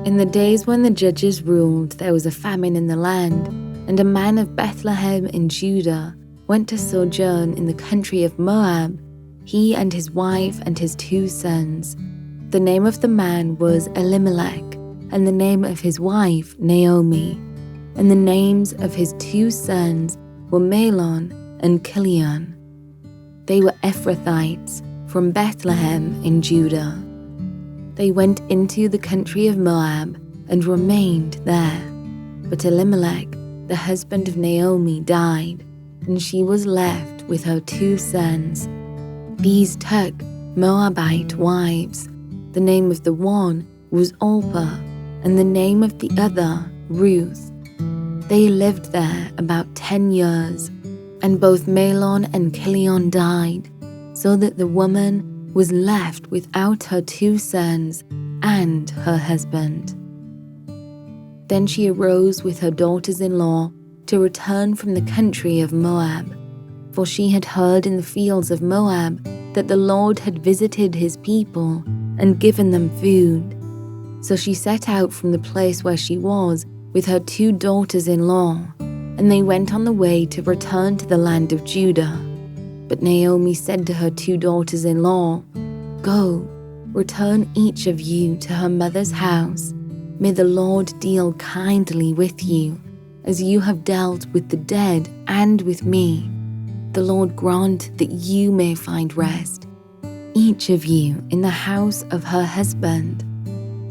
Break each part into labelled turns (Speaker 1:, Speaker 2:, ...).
Speaker 1: In the days when the judges ruled, there was a famine in the land, and a man of Bethlehem in Judah went to sojourn in the country of Moab, he and his wife and his 2 sons. The name of the man was Elimelech, and the name of his wife Naomi, and the names of his 2 sons were Mahlon and Chilion. They were Ephrathites from Bethlehem in Judah. They went into the country of Moab and remained there. But Elimelech, the husband of Naomi, died, and she was left with her 2 sons. These took Moabite wives. The name of the one was Orpah, and the name of the other Ruth. They lived there about 10 years, and both Mahlon and Chilion died, so that the woman was left without her 2 sons and her husband. Then she arose with her daughters-in-law to return from the country of Moab, for she had heard in the fields of Moab that the Lord had visited his people and given them food. So she set out from the place where she was with her 2 daughters-in-law, and they went on the way to return to the land of Judah. But Naomi said to her 2 daughters-in-law, "Go, return each of you to her mother's house. May the Lord deal kindly with you, as you have dealt with the dead and with me. The Lord grant that you may find rest, each of you in the house of her husband."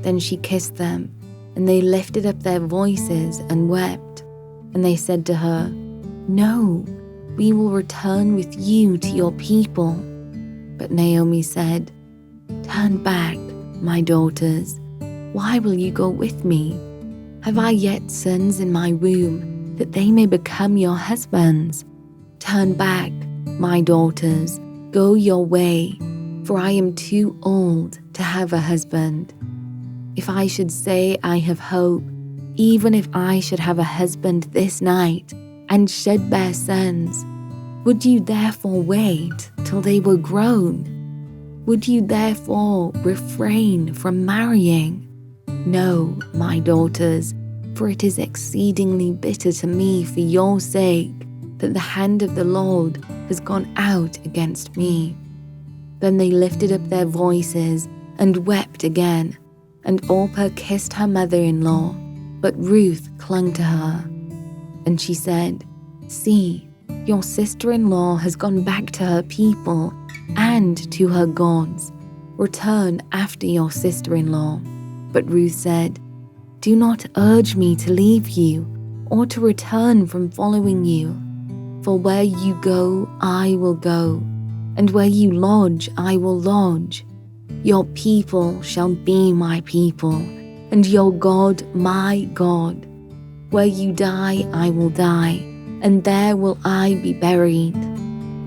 Speaker 1: Then she kissed them, and they lifted up their voices and wept. And they said to her, "No, we will return with you to your people." But Naomi said, "Turn back, my daughters. Why will you go with me? Have I yet sons in my womb, that they may become your husbands? Turn back, my daughters, go your way, for I am too old to have a husband. If I should say I have hope, even if I should have a husband this night, and should bear sons, would you therefore wait till they were grown? Would you therefore refrain from marrying? No, my daughters, for it is exceedingly bitter to me for your sake that the hand of the Lord has gone out against me." Then they lifted up their voices and wept again, and Orpah kissed her mother-in-law, but Ruth clung to her. And she said, "See, your sister-in-law has gone back to her people and to her gods. Return after your sister-in-law." But Ruth said, "Do not urge me to leave you or to return from following you. For where you go, I will go, and where you lodge, I will lodge. Your people shall be my people, and your God my God. Where you die, I will die, and there will I be buried.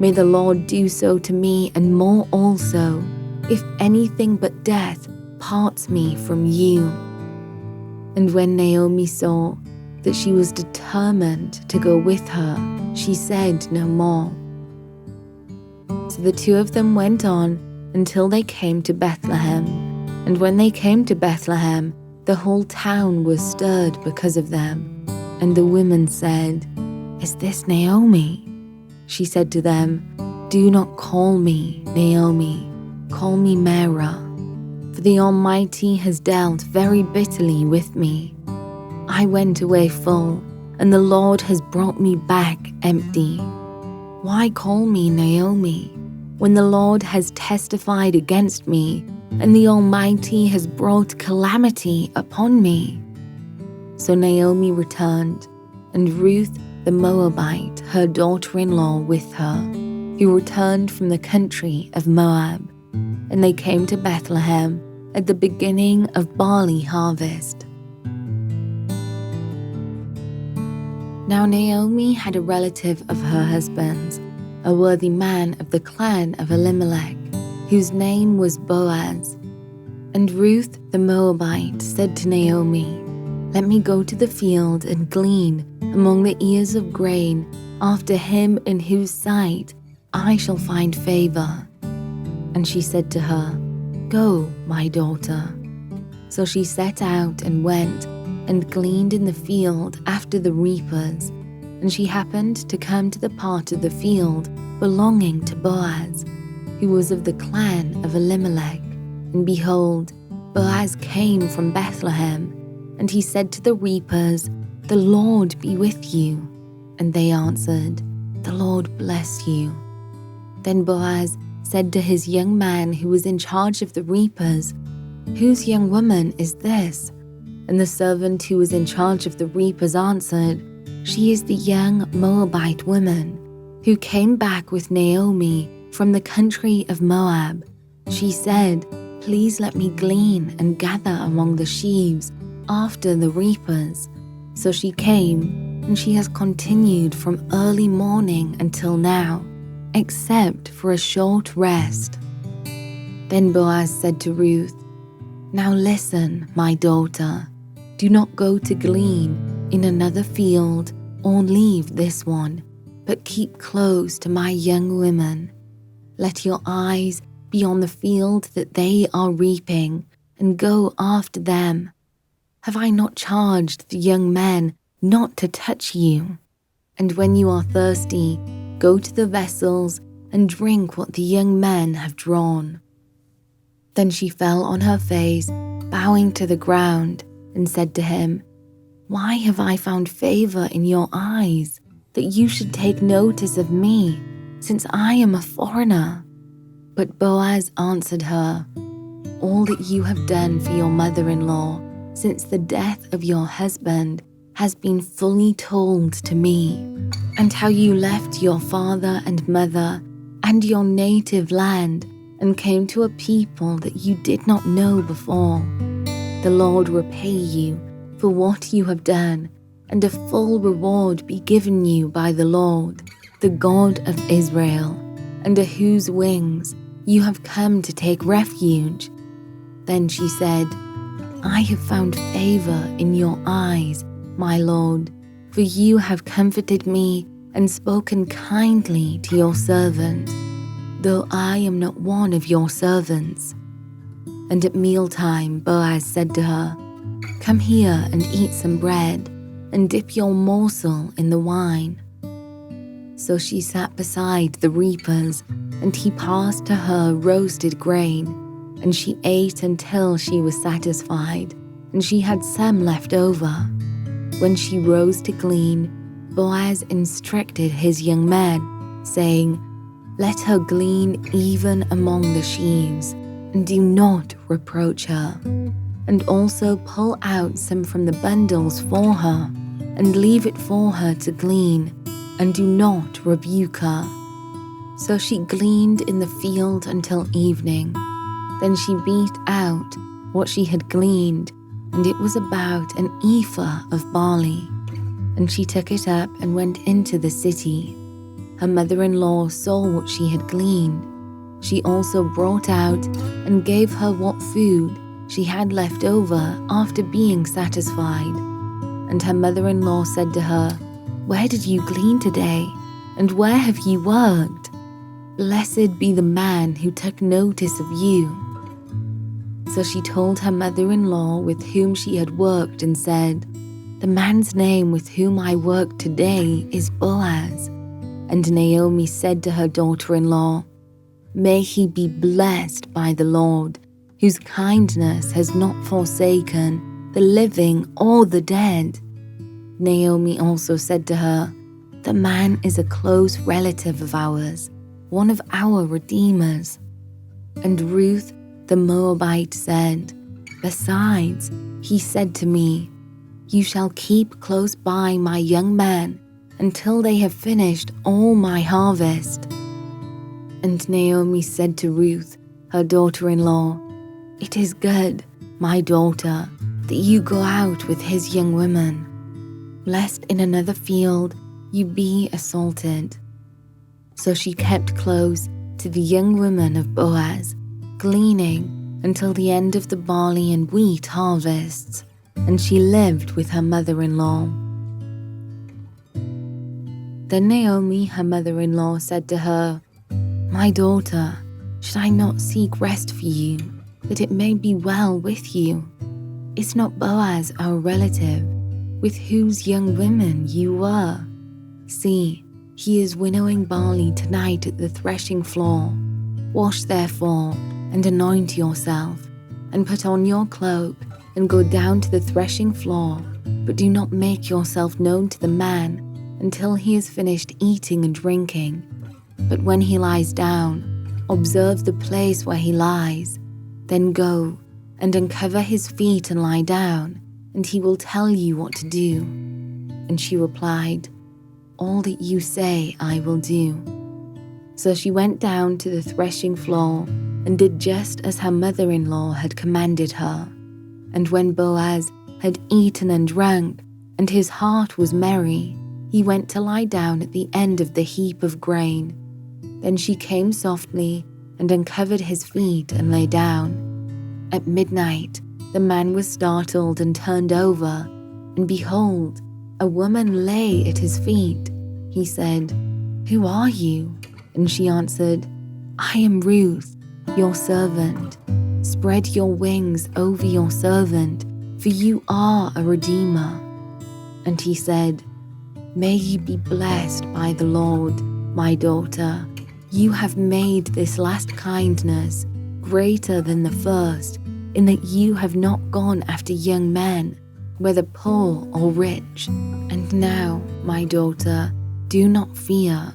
Speaker 1: May the Lord do so to me and more also, if anything but death parts me from you." And when Naomi saw that she was determined to go with her, she said no more. So the 2 of them went on until they came to Bethlehem. And when they came to Bethlehem, the whole town was stirred because of them. And the women said, "Is this Naomi?" She said to them, "Do not call me Naomi, call me Mara, for the Almighty has dealt very bitterly with me. I went away full, and the Lord has brought me back empty. Why call me Naomi, when the Lord has testified against me, and the Almighty has brought calamity upon me?" So Naomi returned, and Ruth the Moabite, her daughter-in-law, with her, who returned from the country of Moab. And they came to Bethlehem at the beginning of barley harvest. Now Naomi had a relative of her husband's, a worthy man of the clan of Elimelech, whose name was Boaz. And Ruth the Moabite said to Naomi, "Let me go to the field and glean among the ears of grain after him in whose sight I shall find favor." And she said to her, "Go, my daughter." So she set out and went and gleaned in the field after the reapers. And she happened to come to the part of the field belonging to Boaz, who was of the clan of Elimelech. And behold, Boaz came from Bethlehem, and he said to the reapers, "The Lord be with you." And they answered, "The Lord bless you." Then Boaz said to his young man who was in charge of the reapers, "Whose young woman is this?" And the servant who was in charge of the reapers answered, "She is the young Moabite woman who came back with Naomi from the country of Moab. She said, 'Please let me glean and gather among the sheaves after the reapers.' So she came, and she has continued from early morning until now, except for a short rest." Then Boaz said to Ruth, "Now listen, my daughter. Do not go to glean in another field or leave this one, but keep close to my young women. Let your eyes be on the field that they are reaping, and go after them. Have I not charged the young men not to touch you? And when you are thirsty, go to the vessels and drink what the young men have drawn." Then she fell on her face, bowing to the ground, and said to him, "Why have I found favor in your eyes, that you should take notice of me, since I am a foreigner?" But Boaz answered her, "All that you have done for your mother-in-law since the death of your husband has been fully told to me, and how you left your father and mother and your native land and came to a people that you did not know before. The Lord repay you for what you have done, and a full reward be given you by the Lord, the God of Israel, under whose wings you have come to take refuge." Then she said, "I have found favor in your eyes, my Lord, for you have comforted me and spoken kindly to your servant, though I am not one of your servants." And at mealtime Boaz said to her, "Come here and eat some bread, and dip your morsel in the wine." So she sat beside the reapers, and he passed to her roasted grain, and she ate until she was satisfied, and she had some left over. When she rose to glean, Boaz instructed his young men, saying, "Let her glean even among the sheaves, and do not reproach her. And also pull out some from the bundles for her, and leave it for her to glean, and do not rebuke her." So she gleaned in the field until evening. Then she beat out what she had gleaned, and it was about an ephah of barley. And she took it up and went into the city. Her mother-in-law saw what she had gleaned. She also brought out and gave her what food she had left over after being satisfied. And her mother-in-law said to her, "Where did you glean today? And where have you worked? Blessed be the man who took notice of you." So she told her mother-in-law with whom she had worked and said, "The man's name with whom I worked today is Boaz." And Naomi said to her daughter-in-law, "May he be blessed by the Lord, whose kindness has not forsaken the living or the dead." Naomi also said to her, "The man is a close relative of ours, one of our redeemers." And Ruth the Moabite said, "Besides, he said to me, 'You shall keep close by my young men until they have finished all my harvest.'" And Naomi said to Ruth, her daughter-in-law, "It is good, my daughter, that you go out with his young women, lest in another field you be assaulted." So she kept close to the young women of Boaz, gleaning until the end of the barley and wheat harvests, and she lived with her mother-in-law. Then Naomi, her mother-in-law, said to her, "My daughter, should I not seek rest for you, that it may be well with you? Is not Boaz our relative, with whose young women you were? See, he is winnowing barley tonight at the threshing floor. Wash therefore, and anoint yourself, and put on your cloak, and go down to the threshing floor, but do not make yourself known to the man until he has finished eating and drinking. But when he lies down, observe the place where he lies. Then go and uncover his feet and lie down, and he will tell you what to do. And she replied, All that you say I will do. So she went down to the threshing floor and did just as her mother-in-law had commanded her. And when Boaz had eaten and drank, and his heart was merry, he went to lie down at the end of the heap of grain. Then she came softly and uncovered his feet and lay down. At midnight, the man was startled and turned over, and behold, a woman lay at his feet. He said, Who are you? And she answered, I am Ruth, your servant. Spread your wings over your servant, for you are a redeemer. And he said, May you be blessed by the Lord, my daughter. You have made this last kindness greater than the first, in that you have not gone after young men, whether poor or rich. And now, my daughter, do not fear.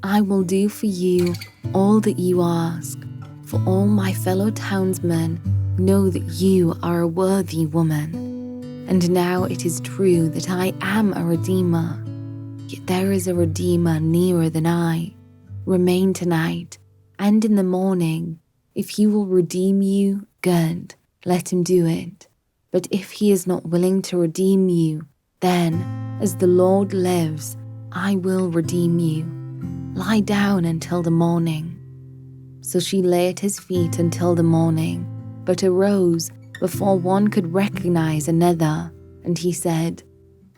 Speaker 1: I will do for you all that you ask, for all my fellow townsmen know that you are a worthy woman. And now it is true that I am a redeemer, yet there is a redeemer nearer than I. Remain tonight, and in the morning, if he will redeem you, good, let him do it. But if he is not willing to redeem you, then, as the Lord lives, I will redeem you. Lie down until the morning. So she lay at his feet until the morning, but arose before one could recognize another. And he said,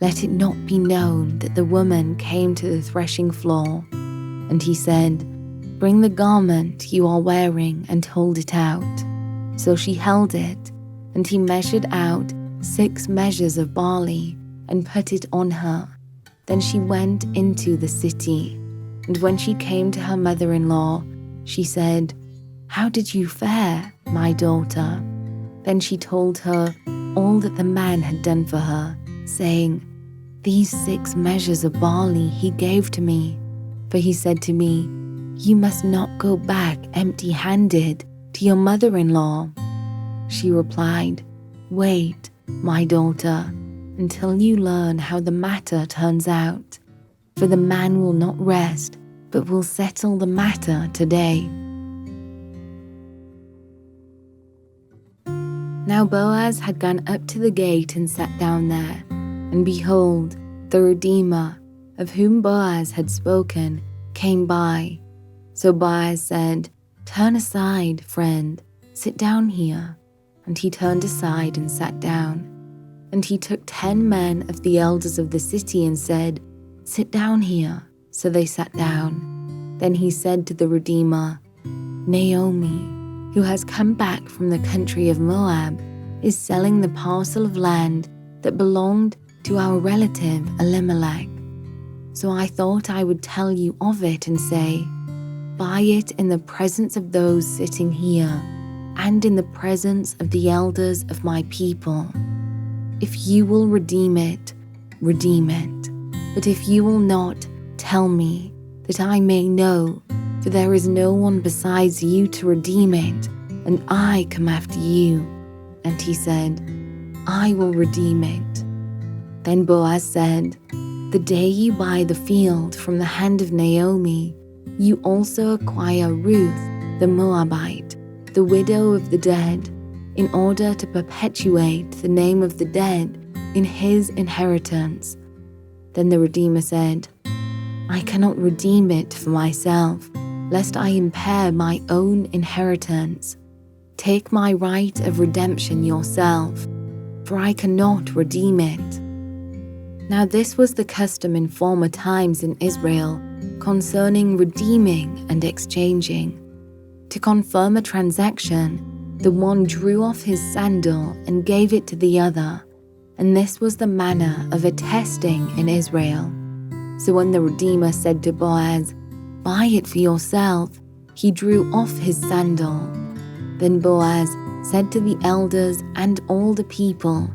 Speaker 1: Let it not be known that the woman came to the threshing floor. And he said, Bring the garment you are wearing and hold it out. So she held it, and he measured out 6 measures of barley and put it on her. Then she went into the city. And when she came to her mother-in-law, she said, How did you fare, my daughter? Then she told her all that the man had done for her, saying, These 6 measures of barley he gave to me. For he said to me, You must not go back empty-handed to your mother-in-law. She replied, Wait, my daughter, until you learn how the matter turns out. For the man will not rest, but will settle the matter today. Now Boaz had gone up to the gate and sat down there, and behold, the Redeemer, of whom Boaz had spoken, came by. So Boaz said, Turn aside, friend, sit down here. And he turned aside and sat down. And he took 10 men of the elders of the city and said, Sit down here. So they sat down. Then he said to the Redeemer, Naomi, who has come back from the country of Moab, is selling the parcel of land that belonged to our relative Elimelech. So I thought I would tell you of it and say, Buy it in the presence of those sitting here, and in the presence of the elders of my people. If you will redeem it, redeem it. But if you will not, tell me, that I may know, for there is no one besides you to redeem it, and I come after you. And he said, I will redeem it. Then Boaz said, The day you buy the field from the hand of Naomi, you also acquire Ruth the Moabite, the widow of the dead, in order to perpetuate the name of the dead in his inheritance. Then the Redeemer said, I cannot redeem it for myself, lest I impair my own inheritance. Take my right of redemption yourself, for I cannot redeem it. Now this was the custom in former times in Israel concerning redeeming and exchanging. To confirm a transaction, The one drew off his sandal and gave it to the other, and this was the manner of a testing in Israel. So when the Redeemer said to Boaz, "Buy it for yourself," he drew off his sandal. Then Boaz said to the elders and all the people,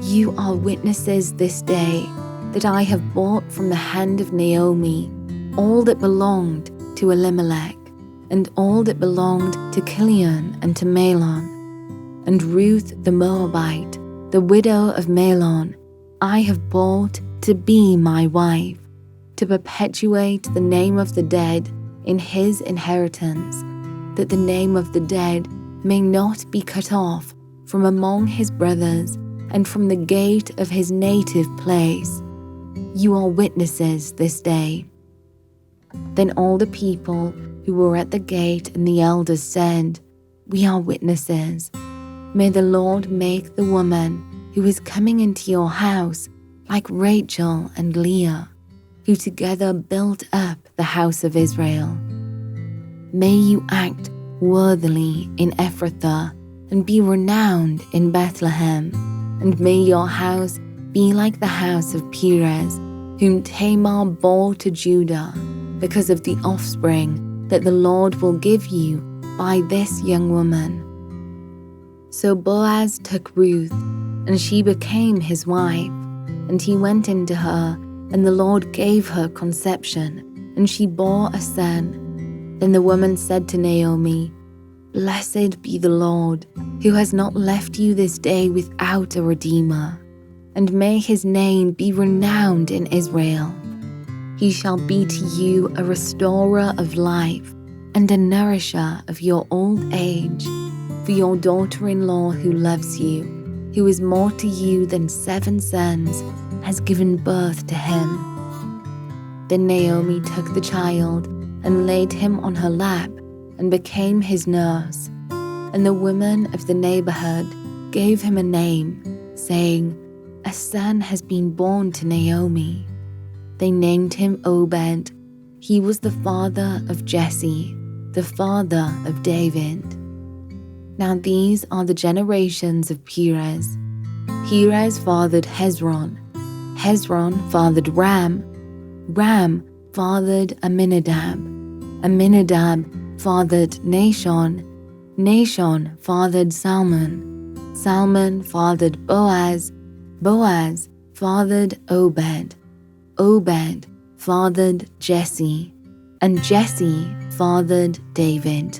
Speaker 1: "You are witnesses this day that I have bought from the hand of Naomi all that belonged to Elimelech, and all that belonged to Chilion and to Mahlon. And Ruth the Moabite, the widow of Mahlon, I have bought to be my wife, to perpetuate the name of the dead in his inheritance, that the name of the dead may not be cut off from among his brothers and from the gate of his native place. You are witnesses this day." Then all the people who were at the gate and the elders said, "We are witnesses. May the Lord make the woman who is coming into your house like Rachel and Leah, who together built up the house of Israel. May you act worthily in Ephrathah and be renowned in Bethlehem, and may your house be like the house of Perez, whom Tamar bore to Judah, because of the offspring that the Lord will give you by this young woman." So Boaz took Ruth, and she became his wife, and he went into her, and the Lord gave her conception, and she bore a son. Then the woman said to Naomi, "Blessed be the Lord, who has not left you this day without a redeemer, and may his name be renowned in Israel. He shall be to you a restorer of life and a nourisher of your old age, for your daughter-in-law who loves you, who is more to you than 7 sons, has given birth to him." Then Naomi took the child and laid him on her lap and became his nurse. And the women of the neighborhood gave him a name, saying, "A son has been born to Naomi." They named him Obed. He was the father of Jesse, the father of David. Now these are the generations of Perez. Perez fathered Hezron. Hezron fathered Ram. Ram fathered Amminadab. Amminadab fathered Nahshon. Nahshon fathered Salmon. Salmon fathered Boaz. Boaz fathered Obed. Obed fathered Jesse. And Jesse fathered David.